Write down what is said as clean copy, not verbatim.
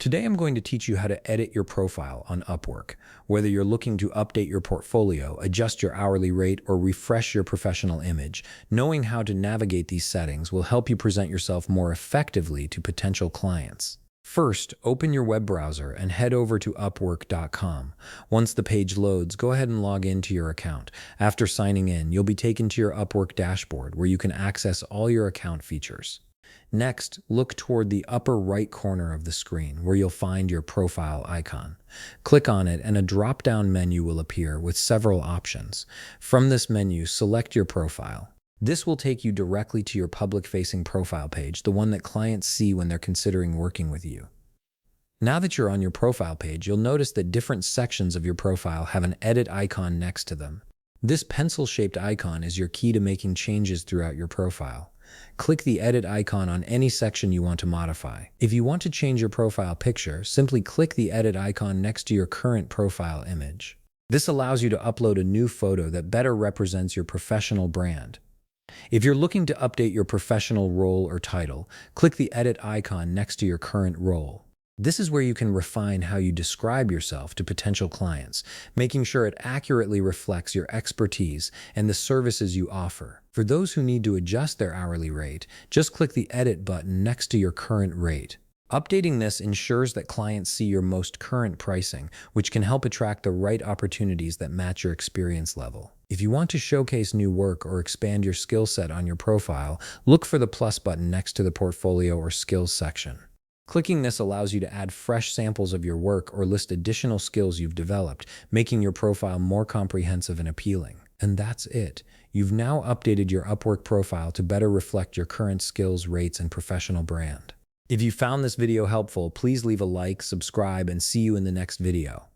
Today I'm going to teach you how to edit your profile on Upwork. Whether you're looking to update your portfolio, adjust your hourly rate, or refresh your professional image, knowing how to navigate these settings will help you present yourself more effectively to potential clients. First, open your web browser and head over to Upwork.com. Once the page loads, go ahead and log into your account. After signing in, you'll be taken to your Upwork dashboard where you can access all your account features. Next, look toward the upper right corner of the screen where you'll find your profile icon. Click on it and a drop-down menu will appear with several options. From this menu, select your profile. This will take you directly to your public-facing profile page, the one that clients see when they're considering working with you. Now that you're on your profile page, you'll notice that different sections of your profile have an edit icon next to them. This pencil-shaped icon is your key to making changes throughout your profile. Click the edit icon on any section you want to modify. If you want to change your profile picture, simply click the edit icon next to your current profile image. This allows you to upload a new photo that better represents your professional brand. If you're looking to update your professional role or title, click the edit icon next to your current role. This is where you can refine how you describe yourself to potential clients, making sure it accurately reflects your expertise and the services you offer. For those who need to adjust their hourly rate, just click the edit button next to your current rate. Updating this ensures that clients see your most current pricing, which can help attract the right opportunities that match your experience level. If you want to showcase new work or expand your skill set on your profile, look for the plus button next to the portfolio or skills section. Clicking this allows you to add fresh samples of your work or list additional skills you've developed, making your profile more comprehensive and appealing. And that's it. You've now updated your Upwork profile to better reflect your current skills, rates, and professional brand. If you found this video helpful, please leave a like, subscribe, and see you in the next video.